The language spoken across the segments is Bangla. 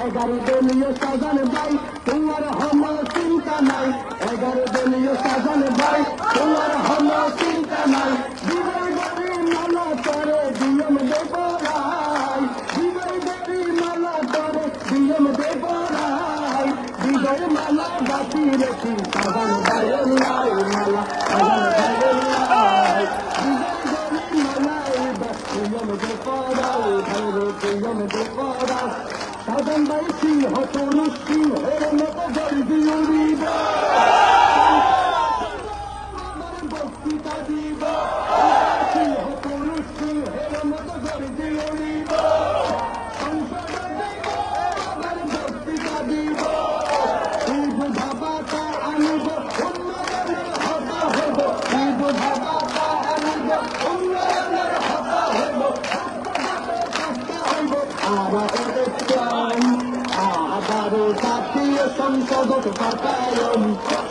এগারো দলীয় সাজান ভাই তোমার হম চিন্তা নাই, 11 দলীয় সাজান ভাই তোমার হম চিন্তা নাই। বিজয় গরি মালা করে দিয়ম দেবরাই, বিজয় গরি মালা করে দিয়ম দেবরাই, বিজয় মালা বাতি রেখি সাজান ভাইয়ের লাই মালা সাজান ভাইয়ের লাই, বিজয় গরি মালা দিয়ম দেবরাই ভাইরে দিয়ম দেবরাই। সাজান ভাই সিংহ তরুষ সিংহের মতো গর্জি উড়িব, বক্তৃতা দিব, সিংহ তরুষ সিংহের মতো গর্জি উড়িব, সংসদে দিব আবার বক্তৃতা দিব, ঈদ ভাবাটা আনিব উন্নয়নের হতা হব, ঈদ ভাবাটা আনিব উন্নয়নের হতা হব, আবারও জাতীয় সংসদ পাঠায়ন,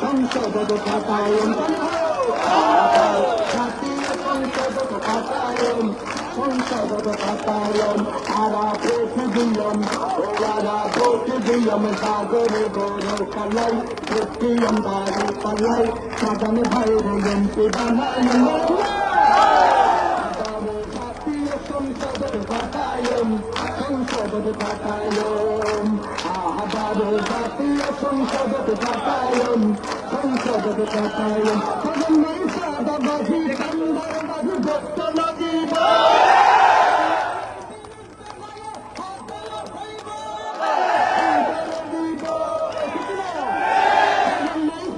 সংসদ পাঠায়ন, জাতীয় সংসদ পাঠায়ন, সংসদ পাঠায়ন। আরা ভোট দিলাম ওরা ভোট দিলাম সাগরে গরু পালাই, ভোটিয়াম বাড়ি পালাই, সাজান ভাইরে এমপি বানাইলাম। সংসদ পাঠায়ন, সংসদ পাঠায়ন, আবারও জাতীয় সংসদ পাঠায়ন, সংসদ পাঠায়ন। সাদাবাজি কান্দারবাজি ভক্ত লাগিব,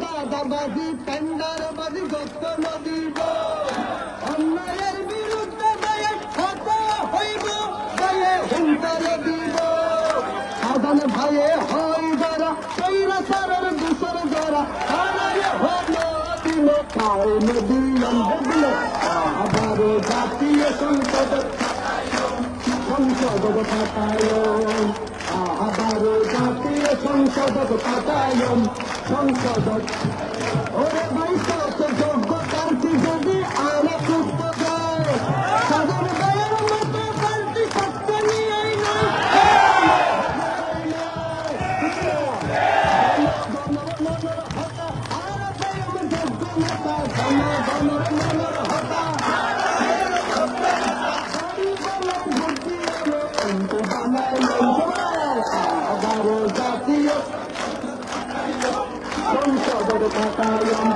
সাদাবাজি টেন্ডারবাজি ভক্ত লাগিব, অন্যায়ের বিরুদ্ধে সাজান ভাইয়ে হয় যারা সৈরা সারের দূষর যারা দিল খায় নদীয়ম দিল। আবারও জাতীয় সংসদ সংসদ পাঠায়ন, আবারও জাতীয় সংসদ পাঠায়ন, সংসদ। ওরে ভাই সত যোগ্যতার কি যদি আনা সুস্থ যায়, সাজান ভাইয়ের মতো পাল্টি সত্য নিয়ে নাই। জাতীয় সংসদ পাঠায়ন।